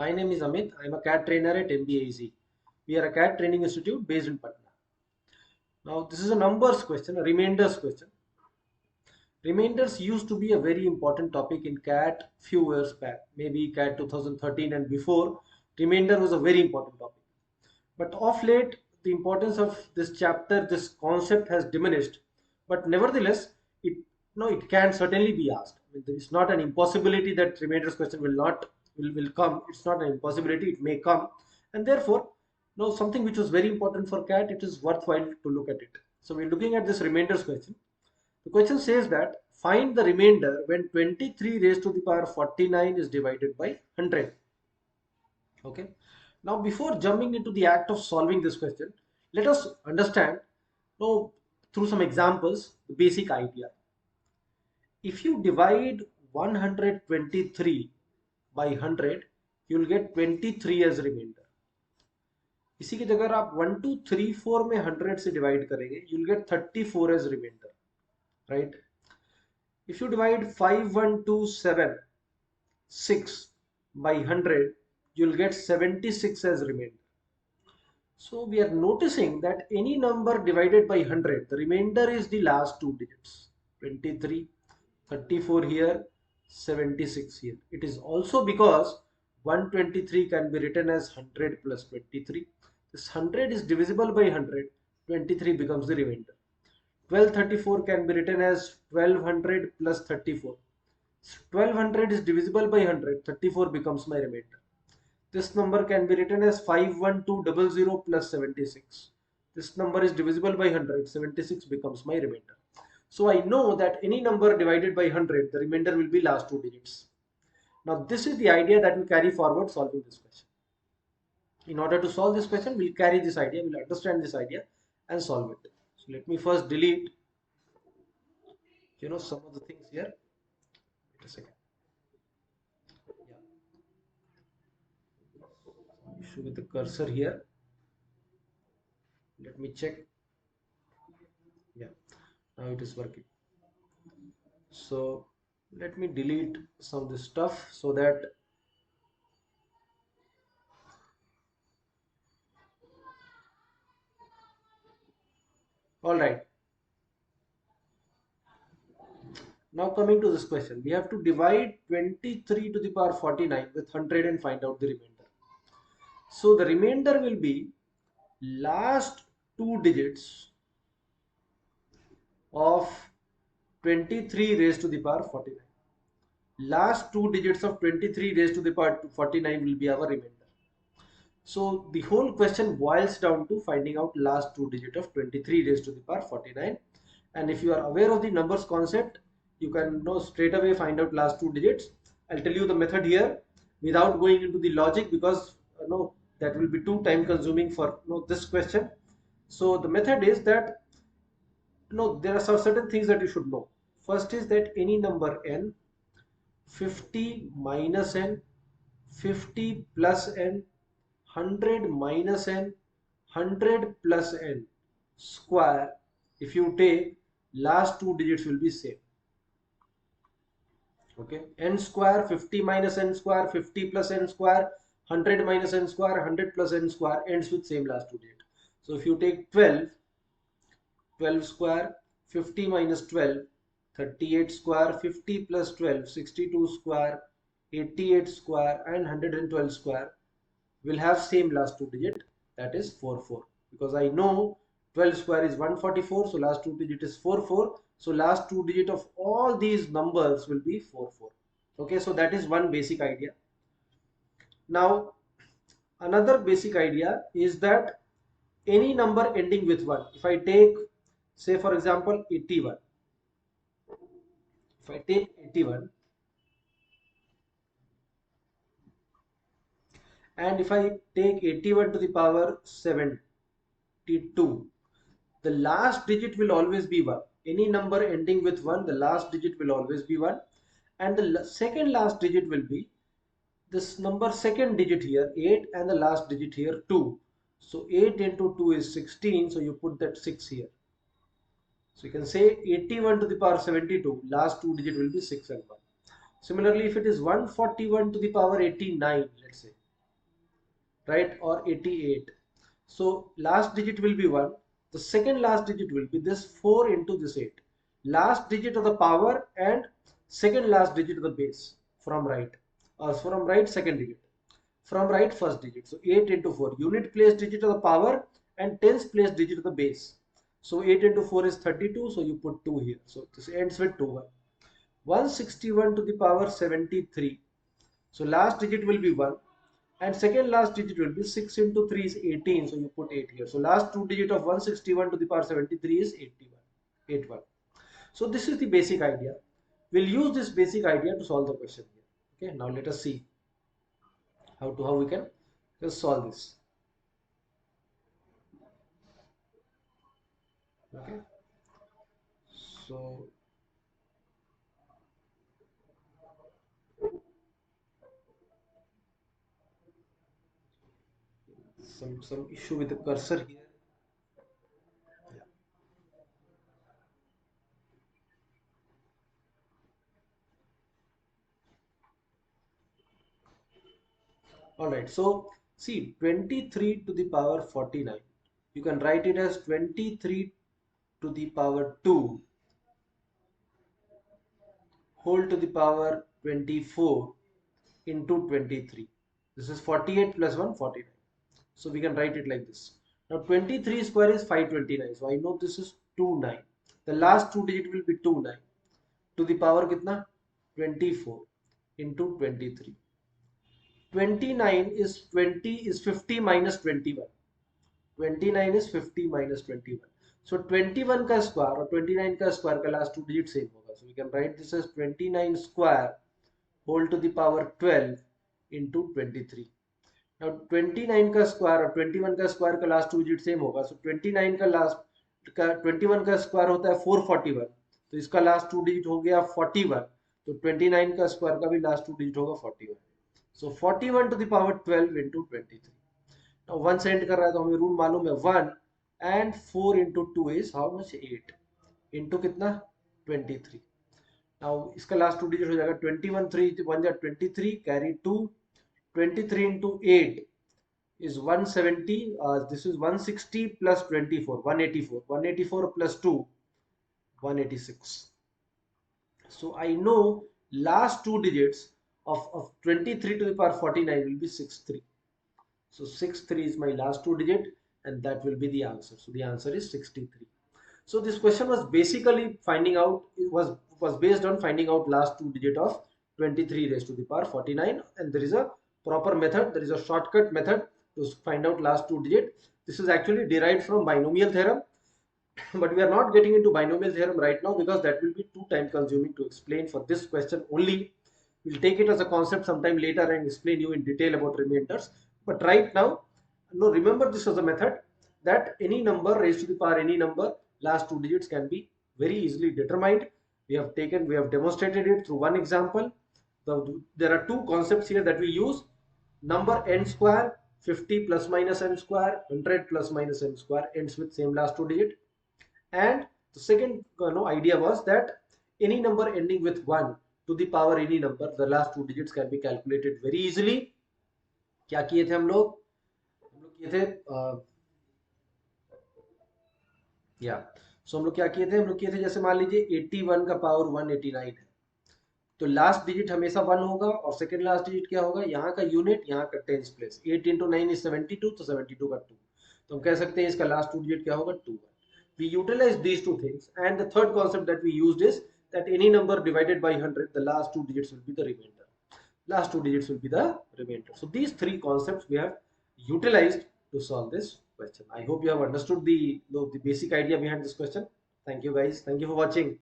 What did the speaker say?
My name is Amit. I'm a CAT trainer at MBAZ. We are a CAT training institute based in Patna. Now, this is a numbers question, a remainders question. Remainders used to be a very important topic in CAT few years back, maybe CAT 2013 and before. Remainder was a very important topic. But of late, the importance of this chapter, this concept has diminished. But nevertheless, it no, it can certainly be asked. I mean, it's not an impossibility that remainders question will come. It's not an impossibility. It may come, and therefore, no, something which was very important for CAT. It is worthwhile to look at it. So we're looking at this remainders question. The question says that find the remainder when 23 raised to the power 49 is divided by 100. Okay. Now, before jumping into the act of solving this question, let us understand now, through some examples the basic idea. If you divide 123 by 100, you will get 23 as remainder. इसी की जगह आप 1234 में 100 से divide करेंगे, you will get 34 as remainder, right? If you divide 5127 by 100, you will get 76 as remainder. So we are noticing that any number divided by 100, the remainder is the last two digits. 23, 34 here, 76 here. It is also because 123 can be written as 100 plus 23. This 100 is divisible by 100. 23 becomes the remainder. 1234 can be written as 1200 plus 34. 1200 is divisible by 100. 34 becomes my remainder. This number can be written as 51200 plus 76. This number is divisible by 100. 76 becomes my remainder. So I know that any number divided by 100, the remainder will be last two digits. Now this is the idea that we carry forward solving this question. In order to solve this question, we'll carry this idea, we'll understand this idea and solve it. So let me first delete some of the things here. Wait a second. Yeah. Issue with the cursor here. Let me check. Yeah, now it is working. So let me delete some of this stuff so that all right. Now coming to this question, we have to divide 23 to the power 49 with 100 and find out the remainder. So the remainder will be last two digits of 23 raised to the power 49. Last two digits of 23 raised to the power 49 will be our remainder. So the whole question boils down to finding out last two digit of 23 raised to the power 49. And if you are aware of the numbers concept, you can know straight away find out last two digits. I'll tell you the method here without going into the logic because that will be too time consuming for this question. So the method is that there are certain things that you should know. First is that any number n, 50 minus n, 50 plus n, 100 minus n, 100 plus n square, if you take last two digits will be same. Okay, n square, 50 minus n square, 50 plus n square, 100 minus n square, 100 plus n square ends with same last two digit. So if you take 12 square, 50 minus 12, 38 square, 50 plus 12, 62 square, 88 square and 112 square will have same last two digit, that is 44, because I know 12 square is 144, so last two digit is 44, so last two digit of all these numbers will be 44. Okay, so that is one basic idea. Now another basic idea is that any number ending with 1, if I take say for example 81, if I take 81 and if I take 81 to the power 72, the last digit will always be 1. Any number ending with 1, the last digit will always be 1, and the second last digit will be this number second digit here 8 and the last digit here 2. So 8 into 2 is 16, so you put that 6 here. So you can say 81 to the power 72, last two digit will be 6 and 1. Similarly, if it is 141 to the power 89, let's say right, or 88. So last digit will be 1. The second last digit will be this 4 into this 8. Last digit of the power and second last digit of the base from right. Or from right second digit. From right first digit. So 8 into 4. Unit place digit of the power and tens place digit of the base. So 8 into 4 is 32. So you put 2 here. So this ends with 2 1. 161 to the power 73. So last digit will be 1 and second last digit will be 6 into 3 is 18. So you put 8 here. So last two digit of 161 to the power 73 is 81. 81. So this is the basic idea. We'll use this basic idea to solve the question here. Okay, now let us see how we can just solve this. Okay, so some issue with the cursor here. Yeah. All right, so see 23 to the power 49. You can write it as 23 to the power 2 whole to the power 24 into 23. This is 48 plus 1, 49. So we can write it like this. Now 23 square is 529. So I know this is 29. The last two digit will be 29. To the power kitna? 24 into 23. 29 is 20 is 50 minus 21. 29 is 50 minus 21. So 21 का square और 29 का square का last two digit same होगा. So we can write this as 29 square whole to the power 12 into 23. Now 29 का square और 21 का square का last two digit same होगा. So 29 का last का 21 का square होता है 441. तो इसका last two digit हो गया 41. तो 29 का square का भी last two digit होगा 41. So 41 to the power 12 into 23. Now 1 से end कर रहा है तो हमें रूल मालूम है 1 and 4 into 2 is how much 8 into कितना 23. Now इसका last two digit हो जाएगा 21 3 1 जा 23 carry 2 23 into 8 is 170. This is 160 plus 24 184 184 plus 2 186. So I know last two digits of 23 to the power 49 will be 63. So 63 is my last two digit and that will be the answer. So the answer is 63. So this question was basically finding out, it was based on finding out last two digit of 23 raised to the power 49, and there is a proper method, there is a shortcut method to find out last two digit. This is actually derived from binomial theorem, but we are not getting into binomial theorem right now because that will be too time consuming to explain for this question only. We'll take it as a concept sometime later and explain you in detail about remainders. But right now, no, remember this as a method that any number raised to the power any number, last two digits can be very easily determined. We have demonstrated it through one example. There are two concepts here that we use. Number n square, 50 plus minus n square, 100 plus minus n square ends with same last two digit. And the second idea was that any number ending with 1 to the power any number, the last two digits can be calculated very easily. क्या किए थे हम लोग किए थे या सो हम लोग क्या किए थे, हम लोग किए थे जैसे मान लीजिए 81 का पावर 189 है, तो लास्ट डिजिट हमेशा 1 होगा और सेकंड लास्ट डिजिट क्या होगा, यहाँ का यूनिट, यहाँ का टेंस प्लेस. 8 into 9 is 72, तो 72 का 2, तो हम कह सकते हैं इसका लास्ट टू डिजिट क्या होगा 2. We utilize these two things, and the third concept that we used is that any number divided by 100, the last two digits will be the remainder. Last two digits will be the remainder. So these three concepts we have utilized to solve this question. I hope you have understood the basic idea behind this question. Thank you guys. Thank you for watching.